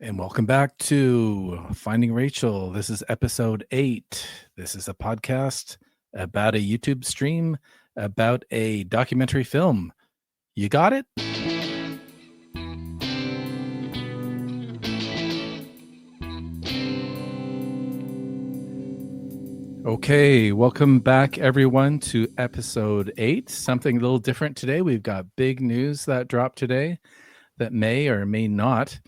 And welcome back to Finding Rachel. This is episode 8. This is a podcast about a YouTube stream about a documentary film. You got it? Okay, welcome back everyone to episode 8. Something a little different today. We've got big news that dropped today that may or may not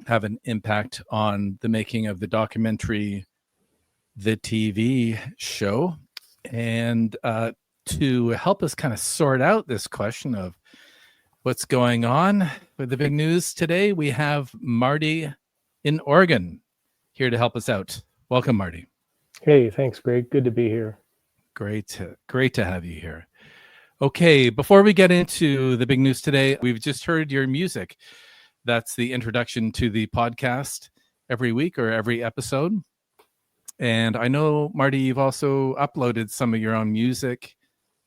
have an impact on the making of the documentary, the TV show. And to help us kind of sort out this question of what's going on with the big news today, we have Marty in Oregon here to help us out. Welcome, Marty. Hey, thanks, Greg. Good to be here. Great to have you here. Okay, before we get into the big news today, we've just heard your music. That's the introduction to the podcast every week or every episode. And I know, Marty, you've also uploaded some of your own music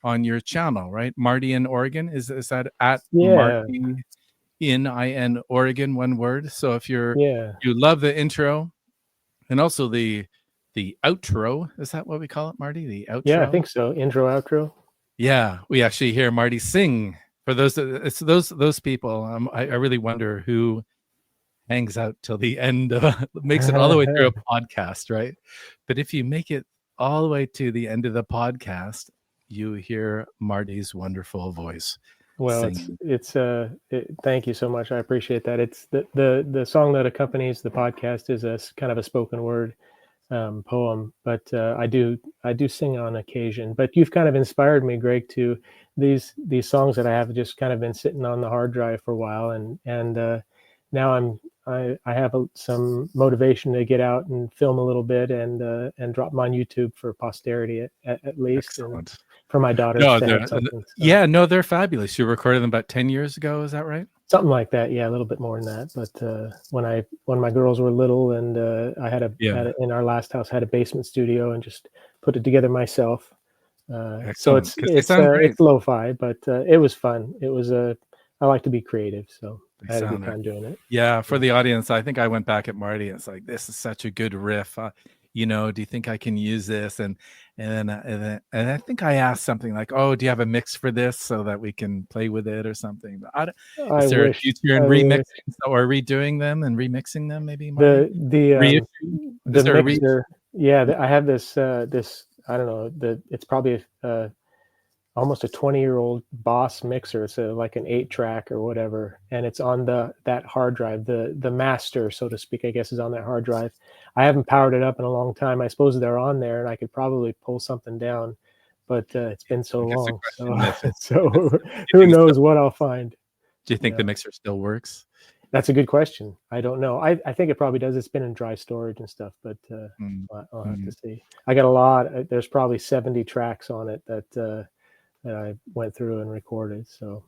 on your channel, right? MartyinOregon, is that at MartyinOregon, one word? So if you love the intro and also the outro, is that what we call it, Marty? The outro? Yeah, I think so. Intro, outro. Yeah, we actually hear Marty sing. For those people, I really wonder who hangs out till the end of makes it all the way through a podcast, right? But if you make it all the way to the end of the podcast, you hear Marty's wonderful voice. Well, thank you so much. I appreciate that. It's the song that accompanies the podcast is a kind of a spoken word poem, but I do sing on occasion. But you've kind of inspired me, Greg, to these songs that I have just kind of been sitting on the hard drive for a while, and now I have some motivation to get out and film a little bit and drop them on YouTube for posterity at least. Excellent. And for my daughter. No, they're fabulous. You recorded them about 10 years ago, is that right? Something like that. Yeah, a little bit more than that. But when my girls were little, and I had in our last house had a basement studio and just put it together myself. So it's lo-fi, but it was fun. It was I like to be creative, so I had a good time doing it. Yeah, for the audience, I think I went back at Marty. It's like, this is such a good riff. Do you think I can use this? And I think I asked something like, "Oh, do you have a mix for this so that we can play with it or something?" But is there a future in remixing or redoing them and remixing them? Maybe the mixer. I have this I don't know, it's probably almost a 20-year-old Boss mixer. It's like an 8-track or whatever, and it's on that hard drive. The master, so to speak, I guess, is on that hard drive. I haven't powered it up in a long time. I suppose they're on there, and I could probably pull something down, but it's been so long. So who knows what I'll find. Do you think the mixer still works? That's a good question. I don't know. I think it probably does. It's been in dry storage and stuff, but I'll have to see. I got a lot. There's probably 70 tracks on it that I went through and recorded. So,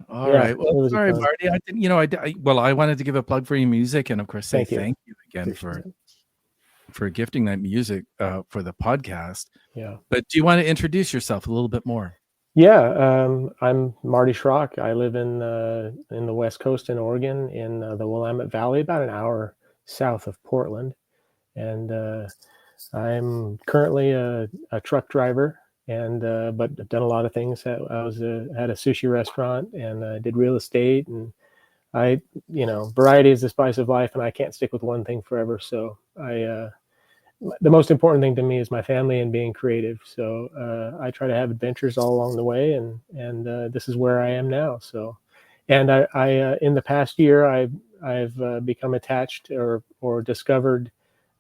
all right. Well, sorry, Marty. I didn't. I wanted to give a plug for your music, and of course, say thank you again for gifting that music for the podcast. Yeah. But do you want to introduce yourself a little bit more? Yeah. I'm Marty Schrock. I live in the West Coast in Oregon, in the Willamette Valley, about an hour south of Portland, and I'm currently a truck driver. And but I've done a lot of things. I had a sushi restaurant, and I did real estate, and variety is the spice of life, and I can't stick with one thing forever. So the most important thing to me is my family and being creative. So I try to have adventures all along the way, and this is where I am now. So, and I in the past year I've become attached or discovered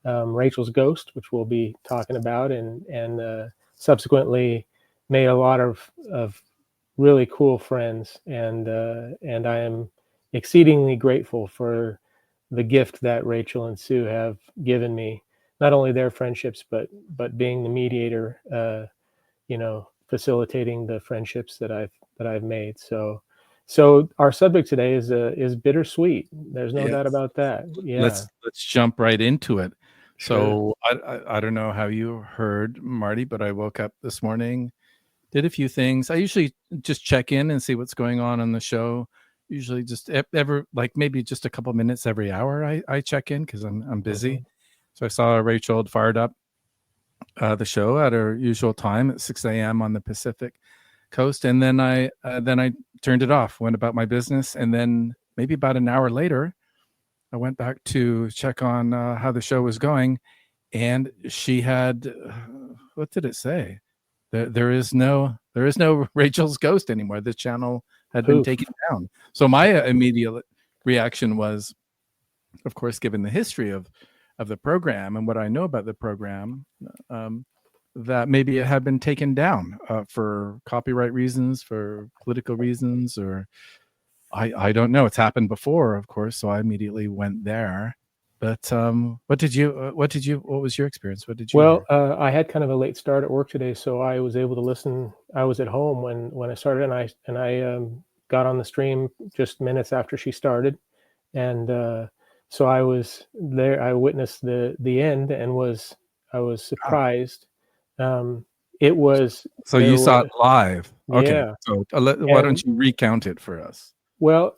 Rachel's Ghost, which we'll be talking about, and subsequently made a lot of really cool friends, and I am exceedingly grateful for the gift that Rachel and Sue have given me, not only their friendships, but being the mediator, facilitating the friendships that I've made. So our subject today is bittersweet. There's no doubt about that. Yeah. Let's jump right into it. So I don't know how you heard, Marty, but I woke up this morning, did a few things. I usually just check in and see what's going on the show. usually just ever like maybe just a couple minutes every hour. I check in because I'm busy. So I saw Rachel had fired up the show at her usual time at 6 a.m. on the Pacific Coast, and then I turned it off, went about my business, and then maybe about an hour later, I went back to check on how the show was going, and she had what did it say? There is no Rachel's Ghost anymore. The channel had been taken down. So my immediate reaction was, of course, given the history of the program and what I know about the program, that maybe it had been taken down for copyright reasons, for political reasons, or I don't know. It's happened before, of course. So I immediately went there. But what was your experience? What did you Well, hear? I had kind of a late start at work today, so I was able to listen. I was at home when I started, and I got on the stream just minutes after she started, and so I was there. I witnessed the end, and I was surprised. It was So you saw it live. Okay. yeah. So why don't you recount it for us? Well,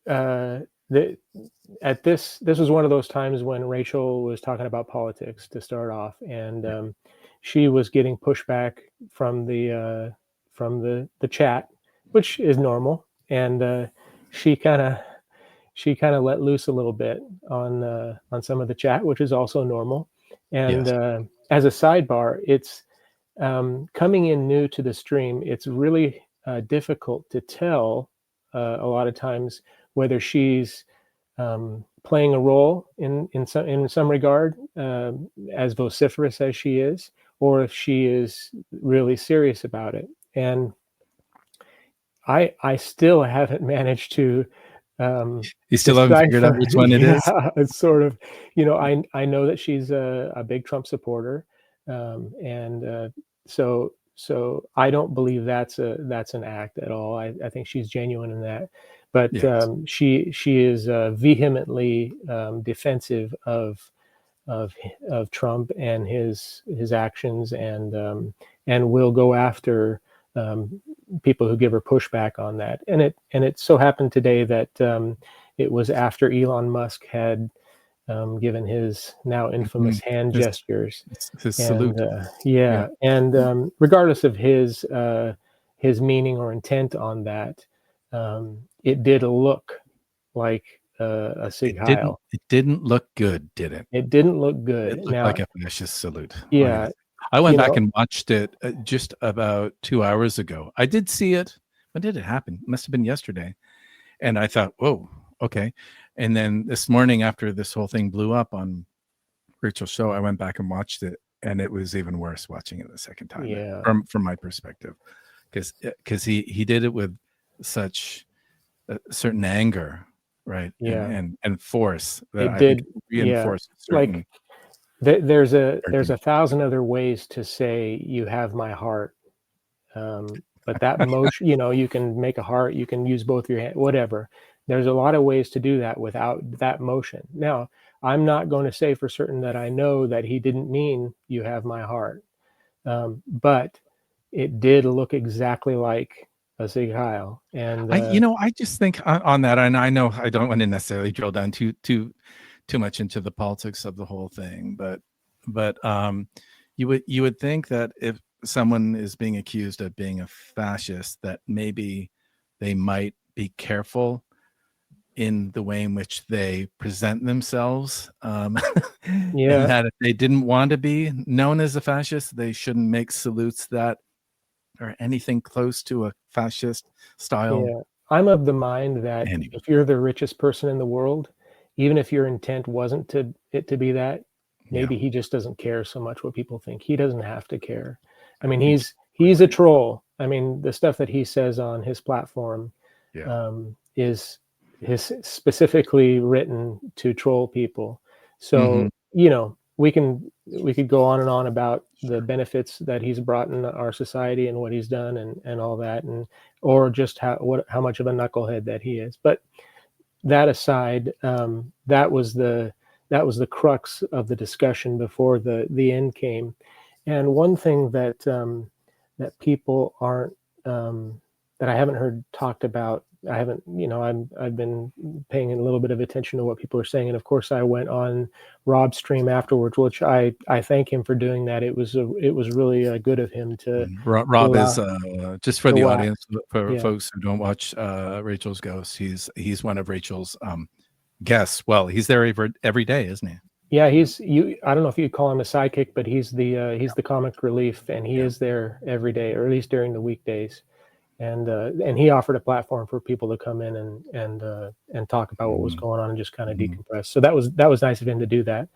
this was one of those times when Rachel was talking about politics to start off, and she was getting pushback from the chat, which is normal, and she kind of let loose a little bit on some of the chat, which is also normal. And Yes. As a sidebar, it's coming in new to the stream. It's really difficult to tell a lot of times whether she's playing a role in some regard, as vociferous as she is, or if she is really serious about it. And I still haven't managed to You still haven't figured out decipher. which one it is? Yeah, it's sort of, I know that she's a big Trump supporter, and so I don't believe that's an act at all. I think she's genuine in that, but Yes. she is vehemently defensive of Trump and his actions, and will go after people who give her pushback on that. And it so happened today that it was after Elon Musk had given his now infamous hand His, gestures, his and salute. Yeah. and regardless of his meaning or intent on that, it did look like a Sig Heil. It didn't look good, did it? It didn't look It good. looked Now, like a fascist salute. yeah, I went you back know, and watched it just about 2 hours ago. I did see it. When did it happen? It must have been yesterday. And I thought, whoa, okay. And then this morning, after this whole thing blew up on Rachel's show, I went back and watched it, and it was even worse watching it the second time, yeah, from my perspective, because he did it with such a certain anger, right, yeah, and force that it I think did. Yeah, reinforced like certain there's a argument. 1,000 other ways to say you have my heart, but that motion, you can make a heart, you can use both your hands, whatever. There's a lot of ways to do that without that motion. Now, I'm not going to say for certain that I know that he didn't mean you have my heart, but it did look exactly like a Sig Heil, and I just think on that, and I know I don't want to necessarily drill down too much into the politics of the whole thing, but you would think that if someone is being accused of being a fascist, that maybe they might be careful in the way in which they present themselves, and yeah, that if they didn't want to be known as a fascist, they shouldn't make salutes that are anything close to a fascist style. yeah. I'm of the mind that Anyway, if you're the richest person in the world, even if your intent wasn't to be that, yeah, maybe he just doesn't care so much what people think. He doesn't have to care. I mean, I think you're he's a right. troll. I mean, the stuff that he says on his platform Yeah. is specifically written to troll people. Mm-hmm. So, we could go on and on about the benefits that he's brought in our society and what he's done and all that, and or just how much of a knucklehead that he is. But that aside, that was the crux of the discussion before the end came. And one thing that people aren't that I haven't heard talked about I haven't, I've been paying a little bit of attention to what people are saying, and of course, I went on Rob's stream afterwards, which I thank him for doing that. It was really good of him to Rob allow is just for the the wax. audience, for Yeah, folks who don't watch Rachel's Ghost. He's one of Rachel's guests. Well, he's there every day, isn't he? yeah. I don't know if you'd call him a sidekick, but he's the comic relief, and he is there every day, or at least during the weekdays. And he offered a platform for people to come in and talk about what was going on and just kind of decompress. So that was nice of him to do that.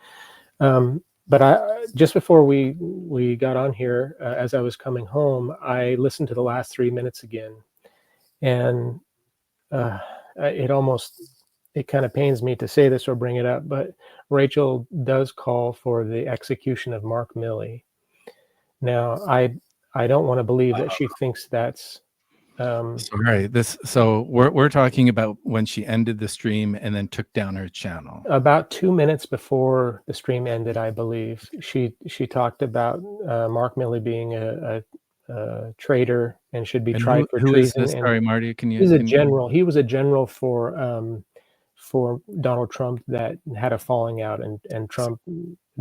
But I just before we got on here, as I was coming home, I listened to the last 3 minutes again, and it kind of pains me to say this or bring it up, but Rachel does call for the execution of Mark Milley. Now, I don't want to believe that she thinks that's Sorry, so we're talking about when she ended the stream and then took down her channel. About 2 minutes before the stream ended, I believe, she talked about Mark Milley being a traitor and should be tried for who is treason. this? And Sorry, Marty, he's a general. He was a general for Donald Trump that had a falling out, and Trump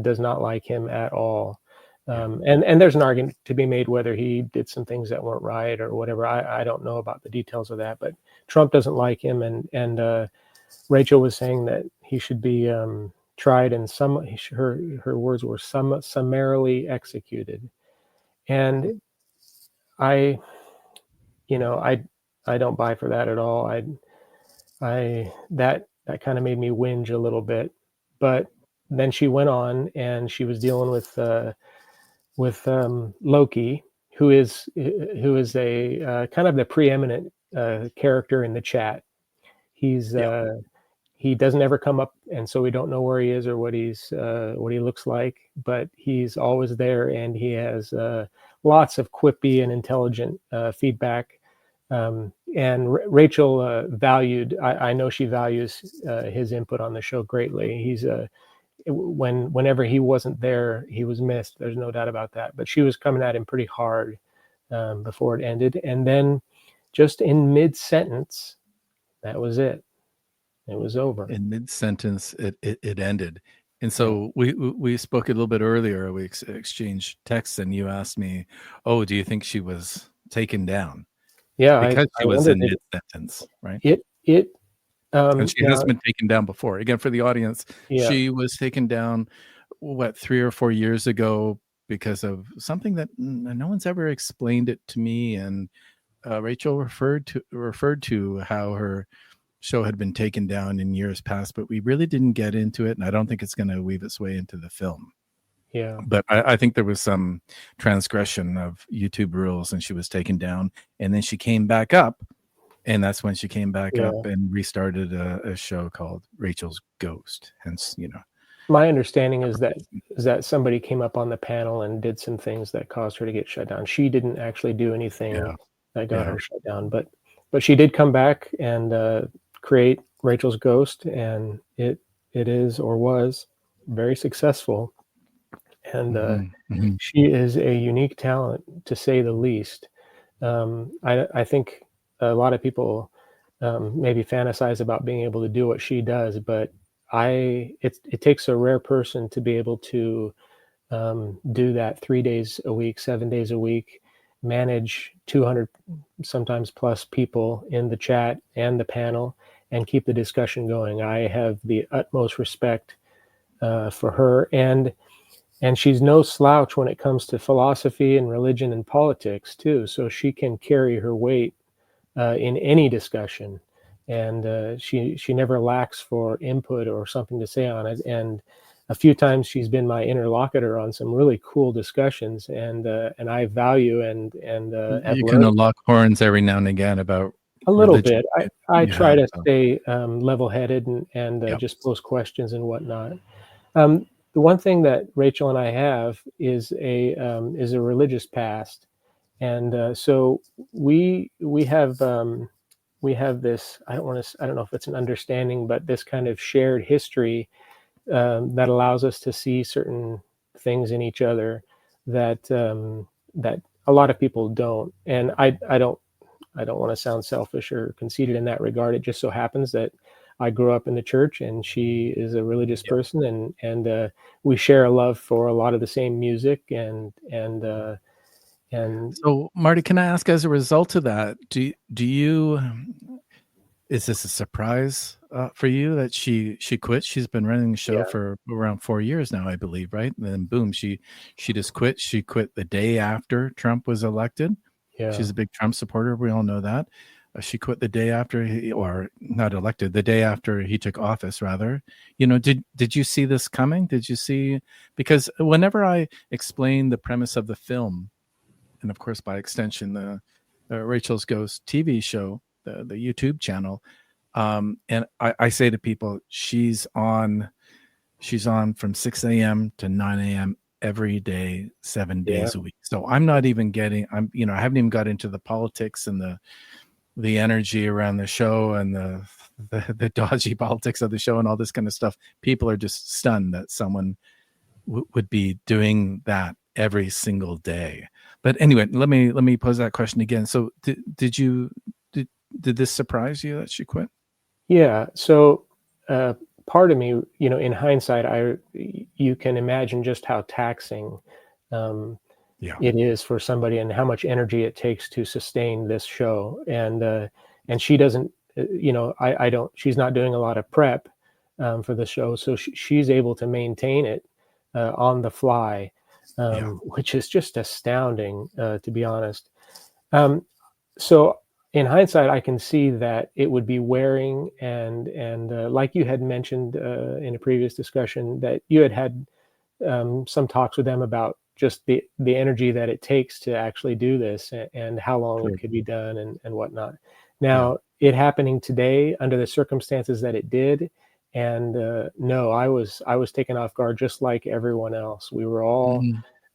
does not like him at all. And there's an argument to be made whether he did some things that weren't right or whatever. I don't know about the details of that, but Trump doesn't like him, and Rachel was saying that he should be tried, and her words were summarily executed. And I don't buy for that at all. That kind of made me whinge a little bit. But then she went on and she was dealing with Loki, who is a kind of the preeminent character in the chat. He doesn't ever come up, and so we don't know where he is or what he looks like, but he's always there, and he has lots of quippy and intelligent feedback. And Rachel valued. I know she values his input on the show greatly. Whenever he wasn't there, he was missed. There's no doubt about that. But she was coming at him pretty hard before it ended, and then just in mid-sentence, that was it. It was over. In mid-sentence, it ended. And so we spoke a little bit earlier. We exchanged texts, and you asked me, "Oh, do you think she was taken down?" Yeah, Because she I was in wondered mid-sentence, right? And she has been taken down before. Again, for the audience, yeah, she was taken down, 3 or 4 years ago because of something that no one's ever explained it to me. And Rachel referred to how her show had been taken down in years past, but we really didn't get into it, and I don't think it's going to weave its way into the film. yeah. But I think there was some transgression of YouTube rules, and she was taken down, and then she came back up, and that's when she came back up and restarted a show called Rachel's Ghost. Hence, My understanding is that somebody came up on the panel and did some things that caused her to get shut down. She didn't actually do anything that got her shut down, but she did come back and create Rachel's Ghost, and it is, or was, very successful. And she is a unique talent, to say the least. I think a lot of people maybe fantasize about being able to do what she does, but it takes a rare person to be able to do that 3 days a week, 7 days a week, manage 200 sometimes plus people in the chat and the panel, and keep the discussion going. I have the utmost respect for her, and she's no slouch when it comes to philosophy and religion and politics too. So she can carry her weight in any discussion, and she never lacks for input or something to say on it. And a few times she's been my interlocutor on some really cool discussions, and I value and have you learned can lock horns every now and again about a little religion. bit. I try to stay level-headed and just pose questions and whatnot. The one thing that Rachel and I have is a religious past, and so we have this. I don't know if it's an understanding, but this kind of shared history that allows us to see certain things in each other that that a lot of people don't. And I don't I don't want to sound selfish or conceited in that regard. It just so happens that I grew up in the church, and she is a religious Yeah. person, and we share a love for a lot of the same music, and So, Marty, can I ask, as a result of that, do you is this a surprise for you that she quit? She's been running the show yeah, for around 4 years now, I believe, right? And then boom, she just quit. She quit the day after Trump was elected. yeah. She's a big Trump supporter. We all know that. She quit the day after or not elected, the day after he took office, rather. Did you see this coming? Did you see? Because whenever I explain the premise of the film, and of course by extension the Rachel's Ghost TV show, the YouTube channel, and I say to people, she's on from 6 a.m. to 9 a.m. every day, 7 days Yeah. a week. So I'm not even getting, I haven't even got into the politics and the energy around the show and the dodgy politics of the show and all this kind of stuff. People are just stunned that someone would be doing that every single day. But anyway, let me pose that question again. So did this surprise you that she quit? Yeah. So part of me, in hindsight, you can imagine just how taxing um, Yeah, it is for somebody, and how much energy it takes to sustain this show. And she doesn't, I don't. She's not doing a lot of prep for the show, so she's able to maintain it on the fly, yeah, which is just astounding, to be honest. Um, so in hindsight, I can see that it would be wearing, and like you had mentioned in a previous discussion, that you had some talks with them about just the energy that it takes to actually do this, and how long it true. could be done, and whatnot. Yeah. Now, it happening today under the circumstances that it did, and no, I was taken off guard just like everyone else. We were all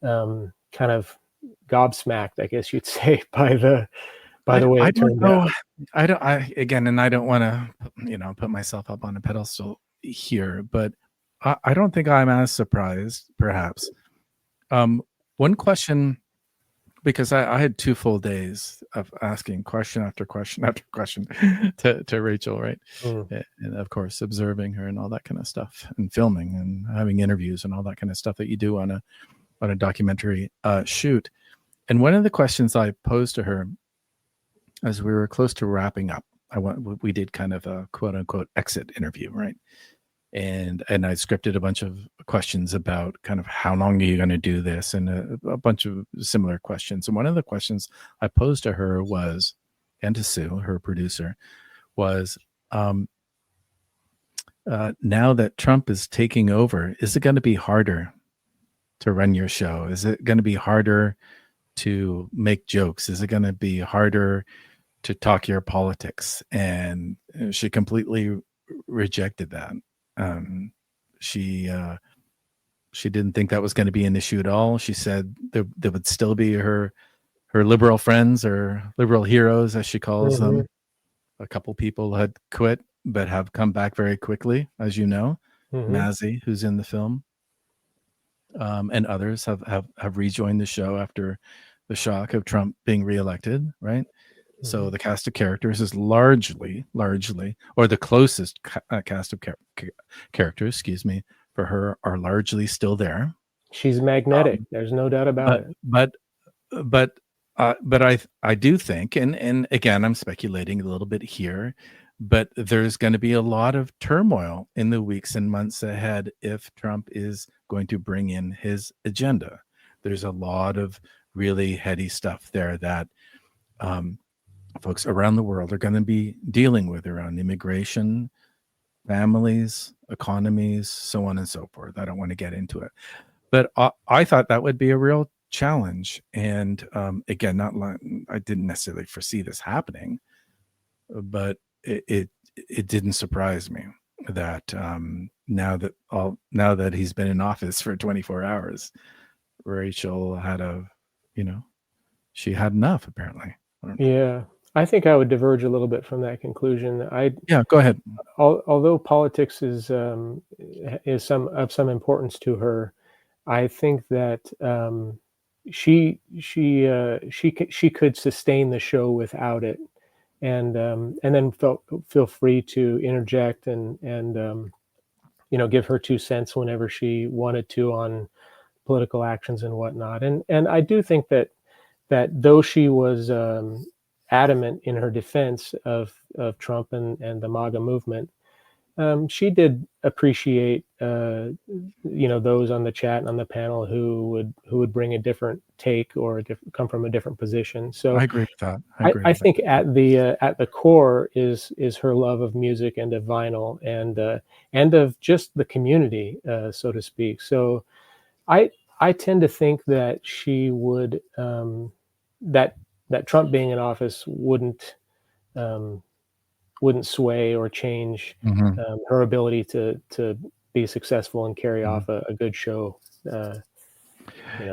Mhm. kind of gobsmacked, I guess you'd say, by the way I it don't turned know. out. And I don't want to put myself up on a pedestal here, but I don't think I'm as surprised, perhaps. One question, because I had 2 full days of asking question after question after question to Rachel, right? Mm, And of course, observing her and all that kind of stuff, and filming and having interviews and all that kind of stuff that you do on a documentary shoot. And one of the questions I posed to her as we were close to wrapping up, we did kind of a quote unquote exit interview, right? And I scripted a bunch of questions about kind of how long are you going to do this, and a bunch of similar questions. And one of the questions I posed to her was, and to Sue, her producer, was, now that Trump is taking over, is it going to be harder to run your show? Is it going to be harder to make jokes? Is it going to be harder to talk your politics? And she completely rejected that. Um, she didn't think that was going to be an issue at all. She said there would still be her liberal friends, or liberal heroes, as she calls mhm, them. A couple people had quit, but have come back very quickly, as you know. mhm, Mazzy, who's in the film, and others have rejoined the show after the shock of Trump being reelected, right? So mhm. the cast of characters is largely, or the closest cast of characters, excuse me, for her are largely still there. She's magnetic. Um, There's no doubt about but it. but but I do think, and again, I'm speculating a little bit here, but there's going to be a lot of turmoil in the weeks and months ahead if Trump is going to bring in his agenda. There's a lot of really heady stuff there that folks around the world are going to be dealing with around immigration, families, economies, so on and so forth. I don't want to get into it, but I thought that would be a real challenge. And again, I didn't necessarily foresee this happening, but it didn't surprise me that now that he's been in office for 24 hours, Rachel had she had enough, apparently. I don't know. Yeah. I think I would diverge a little bit from that conclusion. Yeah, go ahead. Although politics is some importance to her, I think that she could sustain the show without it. and then feel free to interject and give her 2 cents whenever she wanted to on political actions and whatnot. And I do think that though she was adamant in her defense of Trump and the MAGA movement, she did appreciate those on the chat and on the panel who would bring a different take or come from a different position. I So agree with that. I I, agree I with that. think at the core is her love of music and of vinyl and of just the community, so to speak. So I I tend to think that she would that that Trump being in office um, wouldn't sway or change Mhm. her ability to be successful and carry Mhm. off a good show. Uh,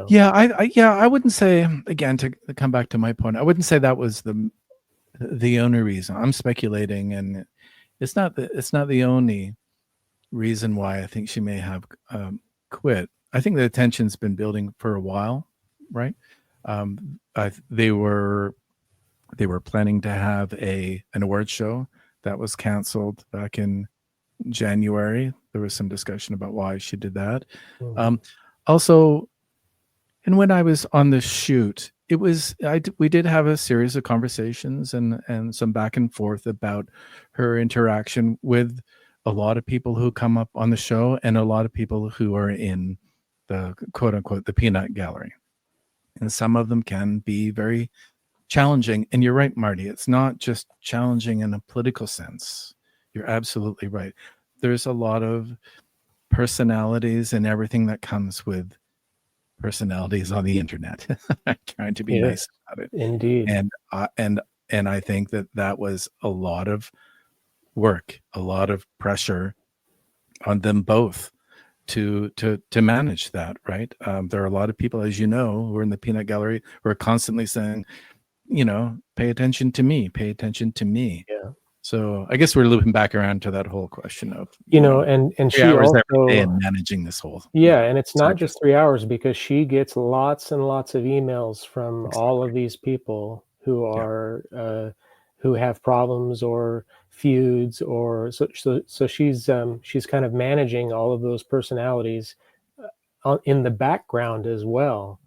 Yeah, I wouldn't say, again, to come back to my point, I wouldn't say that was the only reason. I'm speculating, and it's not the only reason why I think she may have quit. I think the tension's been building for a while, right? They were planning to have an award show that was canceled back in January. There was some discussion about why she did that. mhm. Um, Also, and when I was on the shoot, we did have a series of conversations and some back and forth about her interaction with a lot of people who come up on the show and a lot of people who are in the quote unquote the peanut gallery. And some of them can be very challenging. And you're right, Marty. It's not just challenging in a political sense. You're absolutely right. There's a lot of personalities and everything that comes with personalities on the internet. Trying to be nice Yes, about it. indeed. And I think that was a lot of work, a lot of pressure on them both to manage that, right? There are a lot of people, as you know, who are in the peanut gallery who are constantly saying, pay attention to me, pay attention to me. Yeah. So I guess we're looping back around to that whole question of, And 3 she hours every day also, and managing this whole, yeah, and it's not cycle. just 3 hours because she gets lots and lots of emails from all Exactly. of these people who Yeah. are who have problems or feuds or so she's kind of managing all of those personalities in the background as well,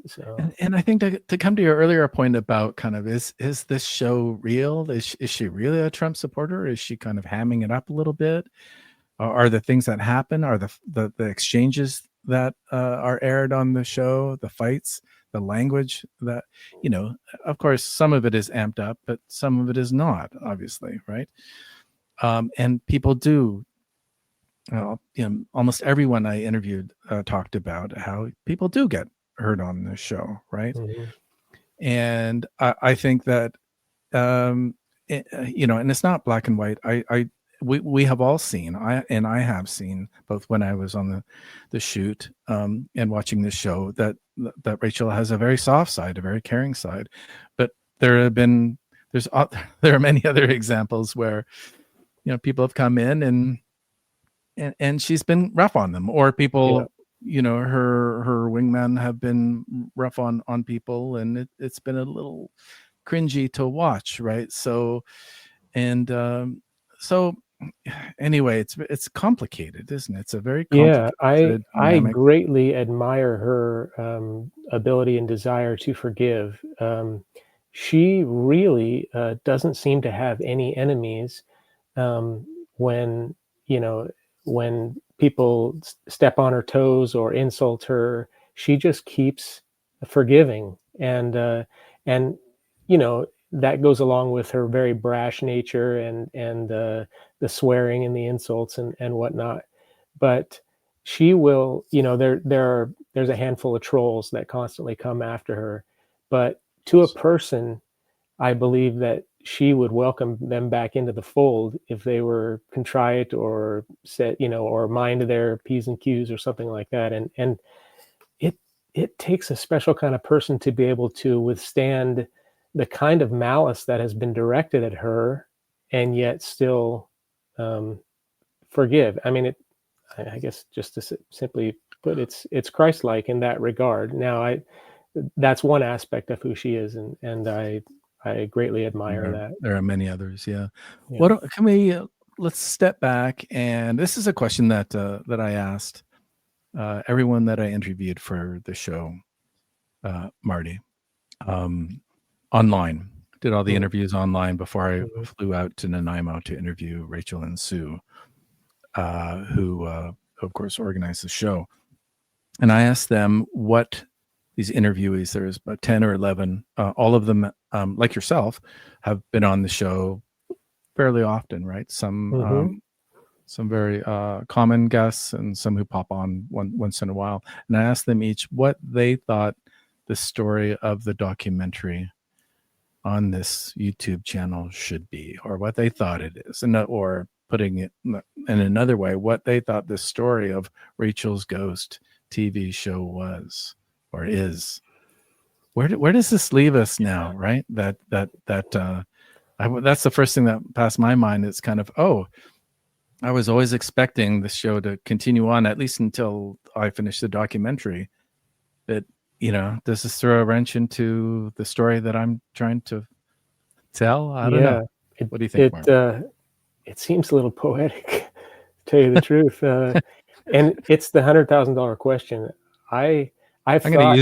so And I think to come to your earlier point about kind of is this show real? Is she really a Trump supporter? Is she kind of hamming it up a little bit? Are the things that happen, are the exchanges that are aired on the show, the fights, the language that, of course, some of it is amped up, but some of it is not, obviously, right? And people do, almost everyone I interviewed talked about how people do get hurt on this show, right? mhm. And I think that and it's not black and white. We have all seen, I have seen, both when I was on the shoot and watching the show, that Rachel has a very soft side, a very caring side, but there have been there's there are many other examples where people have come in and she's been rough on them, or Yeah. people, her wingmen have been rough on people, and it's been a little cringy to watch, right? And so anyway, it's complicated, isn't it? It's a very Yeah, complicated I dynamic. greatly admire her ability and desire to forgive. She really doesn't seem to have any enemies um, when you know when people step on her toes or insult her. She just keeps forgiving, and that goes along with her very brash nature and the swearing and the insults and whatnot. But she will, there's a handful of trolls that constantly come after her, but to a person, I believe that she would welcome them back into the fold if they were contrite or set, or mind their P's and Q's or something like that. And it it takes a special kind of person to be able to withstand the kind of malice that has been directed at her and yet still um, forgive. I mean, I guess just to simply put, it's Christ-like in that regard. Now, I that's one aspect of who she is, and I greatly admire that. There are many others. Yeah. Yeah. What can we? Let's step back, and this is a question that that I asked everyone that I interviewed for the show, Marty, online. Did all the interviews online before I Mm-hmm. flew out to Nanaimo to interview Rachel and Sue, who of course organized the show. And I asked them what these interviewees, there's about 10 or 11, all of them, like yourself, have been on the show fairly often, right? Some very common guests and some who pop on once in a while. And I asked them each what they thought the story of the documentary on this YouTube channel should be, or what they thought it is, and or putting it in another way, what they thought the story of Rachel's Ghost TV show was or is. Where does this leave us now, right? That's the first thing that passed my mind. It's kind of, I was always expecting the show to continue on, at least until I finished the documentary. But, does this throw a wrench into the story that I'm trying to tell? I don't know. What do you think, Mark? It seems a little poetic, to tell you the truth. And it's the $100,000 question. I'm going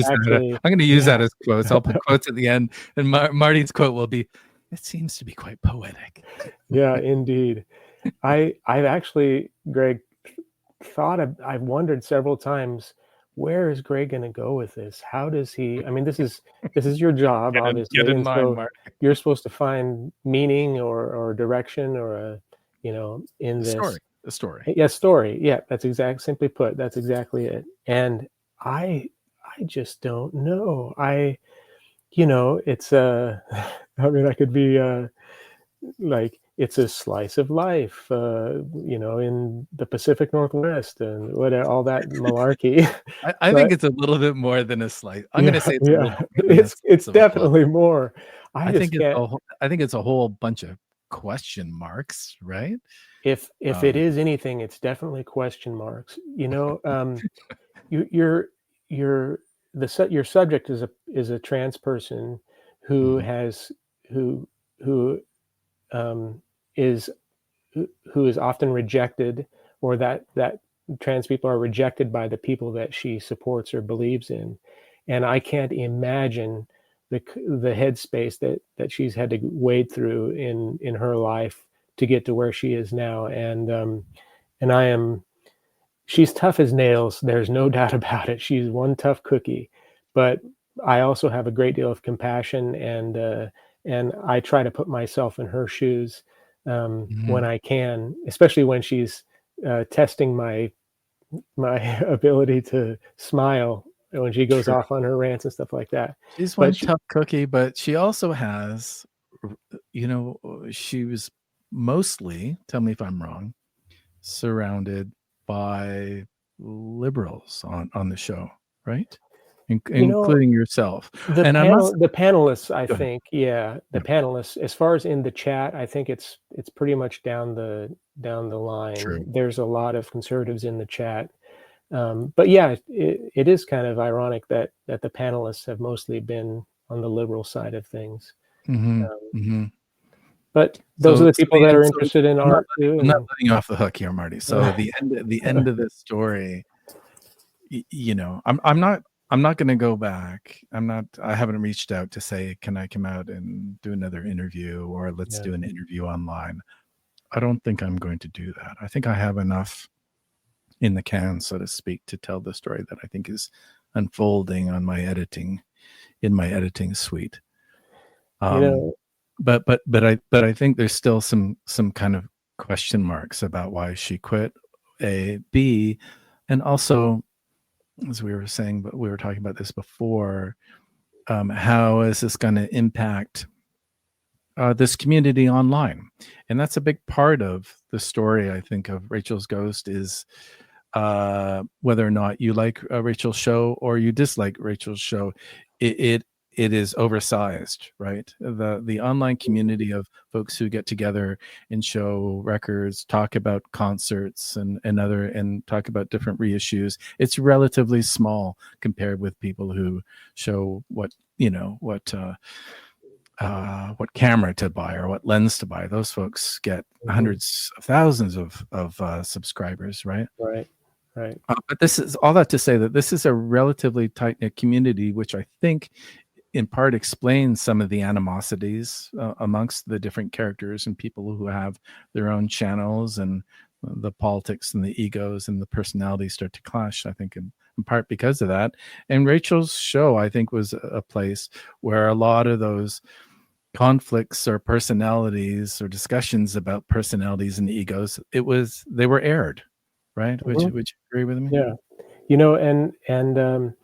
to use that as quotes. I'll put quotes at the end, and Marty's quote will be, "It seems to be quite poetic." Yeah, indeed. I've actually, Greg, I've wondered several times, where is Greg going to go with this? How does he? I mean, this is your job, obviously, get in and line, so Mark. You're supposed to find meaning or direction or in this story. Yeah, story. Yeah, simply put, that's exactly it. And I just don't know. It's I mean, I could be like, it's a slice of life, in the Pacific Northwest and all that malarkey. I think it's a little bit more than a slice. I'm going to say it's a little bit it's definitely more. I think it's a whole bunch of question marks, right? If it is anything, it's definitely question marks. Your subject is a trans person who has who is often rejected, or that trans people are rejected by the people that she supports or believes in. And I can't imagine the headspace that she's had to wade through in her life to get to where she is now. And she's tough as nails. There's no doubt about it. She's one tough cookie, but I also have a great deal of compassion, and I try to put myself in her shoes when I can, especially when she's testing my ability to smile when she goes off on her rants and stuff like that. She's one tough cookie, but she also has, she was mostly, tell me if I'm wrong, surrounded by liberals on the show, right? Including yourself. The panelists, I think, panelists, as far as in the chat, I think it's pretty much down the line. True. There's a lot of conservatives in the chat. But yeah, it is kind of ironic that the panelists have mostly been on the liberal side of things. But those are the people that are interested in art too. I'm not letting you off the hook here, Marty. So the end of this story, I'm not going to go back. I haven't reached out to say, can I come out and do another interview, or let's do an interview online. I don't think I'm going to do that. I think I have enough in the can, so to speak, to tell the story that I think is unfolding in my editing suite. But I think there's still some kind of question marks about why she quit. A, B, and also, as we were saying, but we were talking about this before, how is this going to impact this community online? And that's a big part of the story, I think, of Rachel's Ghost, is whether or not you like Rachel's show or you dislike Rachel's show. It is oversized, right? The online community of folks who get together and show records, talk about concerts and talk about different reissues. It's relatively small compared with people who show what what camera to buy or what lens to buy. Those folks get hundreds of thousands of subscribers, right? Right. Right. But this is all that to say that this is a relatively tight-knit community, which I think in part explains some of the animosities amongst the different characters and people who have their own channels, and the politics and the egos and the personalities start to clash, I think, in part because of that. And Rachel's show, I think, was a place where a lot of those conflicts or personalities or discussions about personalities and egos, they were aired, right? Would you agree with me? Yeah. And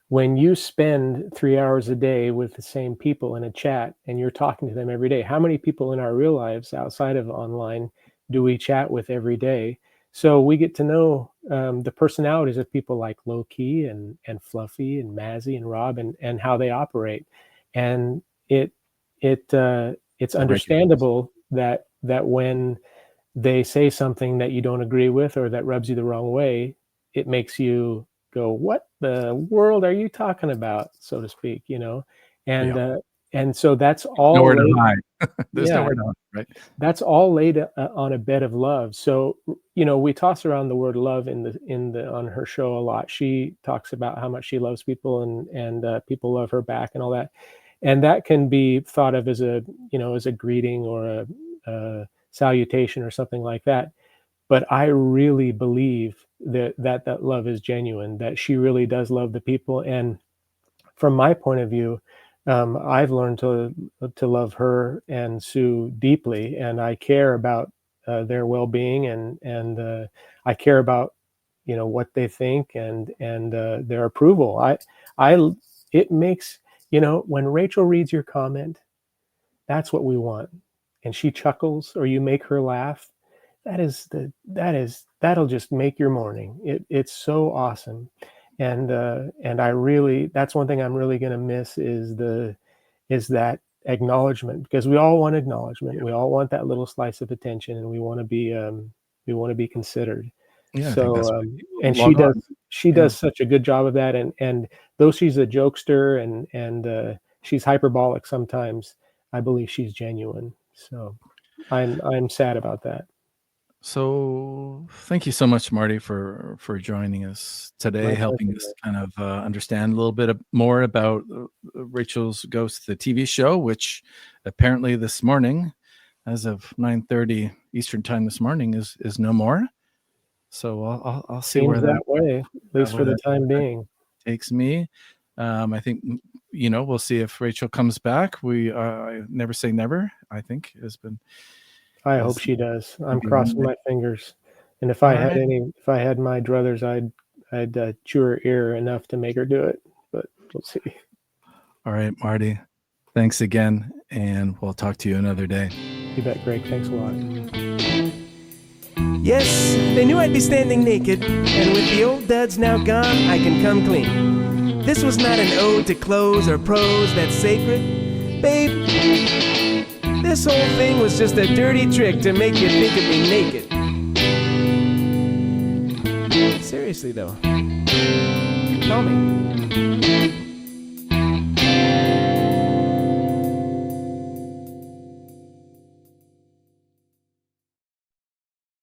when you spend 3 hours a day with the same people in a chat and you're talking to them every day, how many people in our real lives outside of online do we chat with every day? So we get to know the personalities of people like Low-Key and Fluffy and Mazzy and Rob and how they operate. And it's understandable that when they say something that you don't agree with or that rubs you the wrong way, it makes you go, what the world are you talking about, so to speak, and so that's all nowhere to hide. There's nowhere to hide, right? That's all laid on a bed of love. So we toss around the word love on her show a lot. She talks about how much she loves people and people love her back and all that, and that can be thought of as a greeting or a salutation or something like that. But I really believe that love is genuine, that she really does love the people. And from my point of view, I've learned to love her and Sue deeply, and I care about their well-being, and I care about what they think and their approval. It makes when Rachel reads your comment, that's what we want, and she chuckles or you make her laugh. That'll just make your morning. It's so awesome. And that's one thing I'm really going to miss is that acknowledgement, because we all want acknowledgement. We all want that little slice of attention, and we want to be considered. Yeah. So and she does such a good job of that. And though she's a jokester and she's hyperbolic sometimes, I believe she's genuine. So I'm sad about that. So thank you so much, Marty, for joining us today, helping us kind of understand a little bit more about Rachel's Ghost, the TV show, which apparently this morning, as of 9:30 Eastern time this morning, is no more. So I'll see where that way, at least for the time being, takes me. I think we'll see if Rachel comes back. I never say never, I think, has been. I hope she does. I'm crossing my fingers. And if I had my druthers, I'd chew her ear enough to make her do it. But we'll see. All right, Marty. Thanks again, and we'll talk to you another day. You bet, Greg. Thanks a lot. Yes, they knew I'd be standing naked, and with the old duds now gone, I can come clean. This was not an ode to clothes or prose that's sacred. Babe, this whole thing was just a dirty trick to make you think of me naked. Seriously, though. Call me.